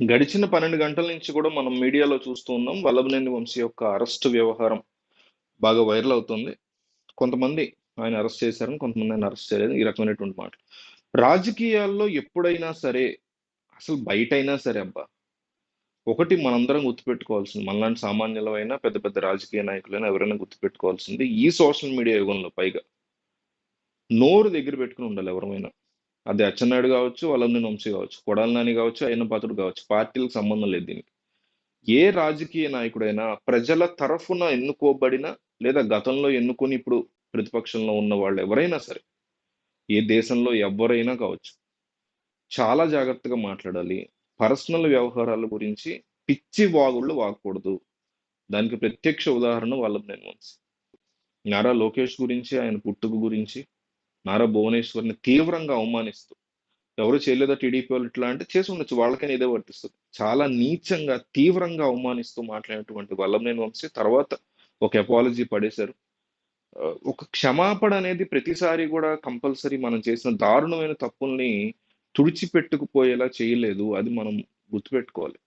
గడిచిన 12 గంటల నుంచి కూడా మనం మీడియాలో చూస్తూ ఉన్నాం. వల్లభనేని వంశీ యొక్క అరెస్ట్ వ్యవహారం బాగా వైరల్ అవుతుంది. కొంతమంది ఆయన అరెస్ట్ చేశారని, కొంతమంది ఆయన అరెస్ట్ చేయలేదు. ఈ రకమైనటువంటి మాటలు. రాజకీయాల్లో ఎప్పుడైనా సరే, అసలు బయటైనా సరే అబ్బా! ఒకటి మనందరం గుర్తుపెట్టుకోవాల్సింది. మనలాంటి సామాన్యులమైనా, పెద్ద పెద్ద రాజకీయ నాయకులైనా ఎవరైనా గుర్తుపెట్టుకోవాల్సింది ఈ సోషల్ మీడియా యుగంలో పైగా నోరు దగ్గర పెట్టుకొని ఉండాలి ఎవరమైనా. అది అచ్చెన్నాయుడు కావచ్చు, వల్లభనేని వంశీ కావచ్చు, కొడాలి నాని కావచ్చు, అయ్యన్న పాత్రుడు కావచ్చు. పార్టీలకు సంబంధం లేదు దీనికి. ఏ రాజకీయ నాయకుడైనా ప్రజల తరఫున ఎన్నుకోబడిన లేదా గతంలో ఎన్నుకొని ఇప్పుడు ప్రతిపక్షంలో ఉన్న వాళ్ళు ఎవరైనా సరే, ఏ దేశంలో ఎవరైనా కావచ్చు, చాలా జాగ్రత్తగా మాట్లాడాలి. పర్సనల్ వ్యవహారాల గురించి పిచ్చి వాగుళ్ళు వాగకూడదు. దానికి ప్రత్యక్ష ఉదాహరణ వల్లభనేని వంశీ. నారా లోకేష్ గురించి, ఆయన పుట్టుక గురించి, నారా భువనేశ్వర్ని తీవ్రంగా అవమానిస్తూ ఎవరు చేయలేదా టీడీపీ వాళ్ళు ఇట్లా అంటే చేసి ఉండొచ్చు, వాళ్ళకైనా ఇదే వర్తిస్తుంది. చాలా నీచంగా తీవ్రంగా అవమానిస్తూ మాట్లాడినటువంటి వల్లభనేని వంశీ తర్వాత ఒక అపాలజీ పడేశారు. ఒక క్షమాపణ అనేది ప్రతిసారి కూడా కంపల్సరీ మనం చేసిన దారుణమైన తప్పుల్ని తుడిచిపెట్టుకుపోయేలా చేయలేదు. అది మనం గుర్తుపెట్టుకోవాలి.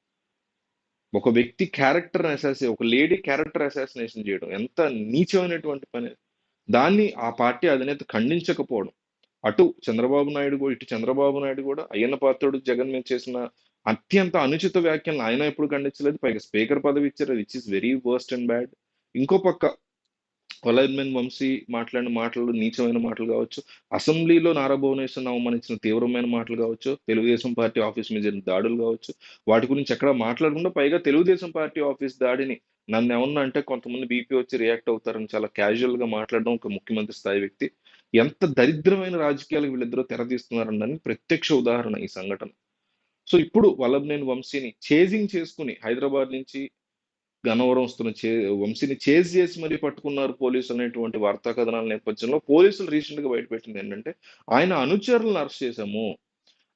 ఒక వ్యక్తి క్యారెక్టర్ ఒక లేడీ క్యారెక్టర్ అసాసినేషన్ చేయడం ఎంత నీచమైనటువంటి పని. దాన్ని ఆ పార్టీ అధినేత ఖండించకపోవడం, అటు చంద్రబాబు నాయుడు కూడా ఇటు చంద్రబాబు నాయుడు కూడా అయ్యన్న పాత్రుడు జగన్ మీద చేసిన అత్యంత అనుచిత వ్యాఖ్యలను ఆయన ఎప్పుడు ఖండించలేదు. పైగా స్పీకర్ పదవి ఇచ్చారు, which is very worst and bad. ఇంకో పక్క వల్లభనేని వంశీ మాట్లాడిన మాటలు నీచమైన మాటలు కావచ్చు, అసెంబ్లీలో నారా భువనేశ్వర్ని అవమానించిన తీవ్రమైన మాటలు కావచ్చు, తెలుగుదేశం పార్టీ ఆఫీస్ మీద జరిగిన దాడులు కావచ్చు, వాటి గురించి ఎక్కడ మాట్లాడకుండా పైగా తెలుగుదేశం పార్టీ ఆఫీస్ దాడిని నన్ను ఏమన్నా అంటే కొంతమంది బీపీ వచ్చి రియాక్ట్ అవుతారని చాలా క్యాజువల్ గా మాట్లాడడం ఒక ముఖ్యమంత్రి స్థాయి వ్యక్తి. ఎంత దరిద్రమైన రాజకీయాలకు వీళ్ళిద్దరూ తెరతీస్తున్నారని ప్రత్యక్ష ఉదాహరణ ఈ సంఘటన. సో ఇప్పుడు వల్లభనేని వంశీని చేజింగ్ చేసుకుని హైదరాబాద్ నుంచి గన్నవరం వస్తున్న వంశీని చేజ్ చేసి మరీ పట్టుకున్నారు పోలీసులు అనేటువంటి వార్తా కథనాల నేపథ్యంలో పోలీసులు రీసెంట్ గా బయటపెట్టింది ఏంటంటే ఆయన అనుచరులను అరెస్ట్ చేశాము,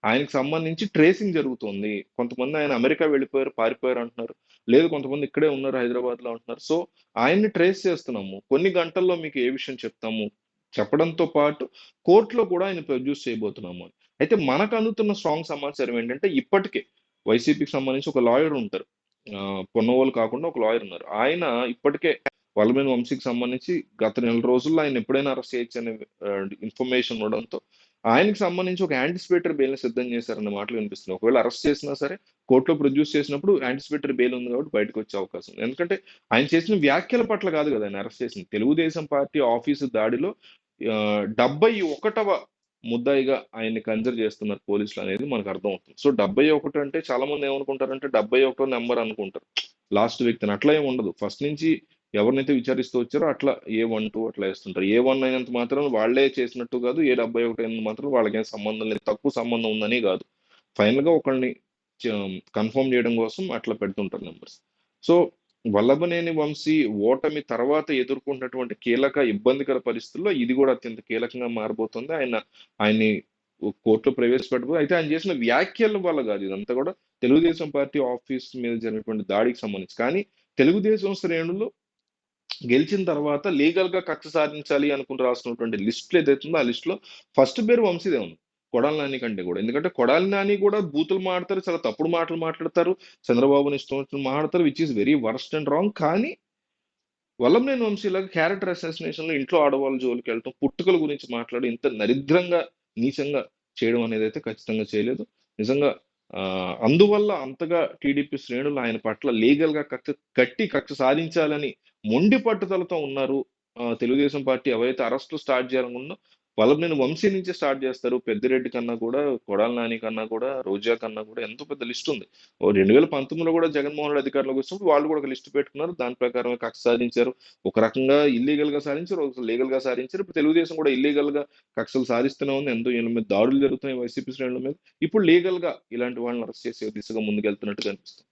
ఆయనకు సంబంధించి ట్రేసింగ్ జరుగుతుంది, కొంతమంది ఆయన అమెరికా వెళ్ళిపోయారు పారిపోయారు అంటున్నారు, లేదు కొంతమంది ఇక్కడే ఉన్నారు హైదరాబాద్ లో అంటున్నారు. సో ఆయన్ని ట్రేస్ చేస్తున్నాము, కొన్ని గంటల్లో మీకు ఏ విషయం చెప్తాము చెప్పడంతో పాటు కోర్టులో కూడా ఆయన ప్రొడ్యూస్ చేయబోతున్నాము అని. అయితే మనకు అందుతున్న స్ట్రాంగ్ సమాచారం ఏంటంటే ఇప్పటికే వైసీపీకి సంబంధించి ఒక లాయర్ ఉంటారు, పొన్నవోలు కాకుండా ఒక లాయర్ ఉన్నారు. ఆయన ఇప్పటికే వల్లభనేని వంశీకి సంబంధించి గత నెల రోజుల్లో ఆయన ఎప్పుడైనా అరెస్ట్ చేయొచ్చు అనే ఇన్ఫర్మేషన్ ఉండడంతో ఆయనకి సంబంధించి ఒక యాంటిసిపేటరీ బెయిల్ సిద్ధం చేశారన్న మాటలు వినిపిస్తుంది. ఒకవేళ అరెస్ట్ చేసినా సరే కోర్టులో ప్రొడ్యూస్ చేసినప్పుడు యాంటిసిపేటరీ బెయిల్ ఉంది కాబట్టి బయటకు వచ్చే అవకాశం ఉంది. ఎందుకంటే ఆయన చేసిన వ్యాఖ్యల పట్ల కాదు కదా ఆయన అరెస్ట్ చేసింది, తెలుగుదేశం పార్టీ ఆఫీసు దాడిలో 71వ ముద్దాయిగా ఆయన్ని కన్సిడర్ చేస్తున్నారు పోలీసులు అనేది మనకు అర్థం అవుతుంది. సో 71 అంటే చాలా మంది ఏమనుకుంటారంటే 71 నెంబర్ అనుకుంటారు లాస్ట్ వ్యక్తిని. అట్లా ఏమి ఉండదు. ఫస్ట్ నుంచి ఎవరినైతే విచారిస్తూ వచ్చారో అట్లా A12 అట్లా వేస్తుంటారు. A1 అయినంత మాత్రం వాళ్ళే చేసినట్టు కాదు, A71 అయినంత మాత్రం వాళ్ళకేం సంబంధం లేదు, తక్కువ సంబంధం ఉందని కాదు. ఫైనల్ గా ఒకళ్ళని కన్ఫర్మ్ చేయడం కోసం అట్లా పెడుతుంటారు నెంబర్స్. సో వల్లభనేని వంశీ ఓటమి తర్వాత ఎదుర్కొంటున్నటువంటి కీలక ఇబ్బందికర పరిస్థితుల్లో ఇది కూడా అత్యంత కీలకంగా మారబోతుంది. ఆయన్ని కోర్టులో ప్రవేశపెట్టబోదు. అయితే ఆయన చేసిన వ్యాఖ్యల వల్ల కాదు, ఇదంతా కూడా తెలుగుదేశం పార్టీ ఆఫీస్ మీద జరిగినటువంటి దాడికి సంబంధించి. కానీ తెలుగుదేశం శ్రేణులు గెలిచిన తర్వాత లీగల్ గా కక్ష సాధించాలి అనుకుని రాసుకున్నటువంటి లిస్టులు ఏదైతుందో ఆ లిస్ట్ లో ఫస్ట్ పేరు వంశీదే ఉంది, కొడాలి నాని కంటే కూడా. ఎందుకంటే కొడాలి నాని కూడా బూతులు మాట్లాడతారు, చాలా తప్పుడు మాటలు మాట్లాడతారు, చంద్రబాబుని ఇష్టం వచ్చిన మాట్లాడతారు, which is very worst and wrong. కానీ వల్లభనేని వంశీ లాగా క్యారెక్టర్ అసాసినేషన్ లో ఇంట్లో ఆడవాళ్ళ జోలికి వెళ్ళటం, పుట్టుకల గురించి మాట్లాడి ఇంత దరిద్రంగా నీచంగా చేయడం అనేది అయితే ఖచ్చితంగా చేయలేదు. నిజంగా ఆ అందువల్ల అంతగా టీడీపీ శ్రేణులు ఆయన పట్ల లీగల్ గా కక్ష సాధించాలని మొండి పట్టుదలతో ఉన్నారు. తెలుగుదేశం పార్టీ ఎవరైతే అరెస్టులు స్టార్ట్ చేయాలనుకుందో వల్లభనేని వంశీ నుంచి స్టార్ట్ చేస్తారు. పెద్దిరెడ్డి కన్నా కూడా, కొడాలి నాని కన్నా కూడా, రోజా కన్నా కూడా ఎంతో పెద్ద లిస్ట్ ఉంది. ఓ 2019లో కూడా జగన్మోహన్ రెడ్డి అధికారంలోకి వచ్చినప్పుడు వాళ్ళు కూడా ఒక లిస్ట్ పెట్టుకున్నారు, దాని ప్రకారం కక్ష సాధించారు. ఒక రకంగా ఇల్లీగల్ గా సాధించారు, ఒక లీగల్ గా సాధించారు. ఇప్పుడు తెలుగుదేశం కూడా ఇల్లీగల్ గా కక్షలు సాధిస్తూనే ఉంది, ఎంతో వీళ్ళ మీద దాడులు జరుగుతున్నాయి వైసీపీ శ్రేణుల మీద. ఇప్పుడు లీగల్ గా ఇలాంటి వాళ్ళని అరెస్ట్ చేసే దిశగా ముందుకెళ్తున్నట్టు కనిపిస్తుంది.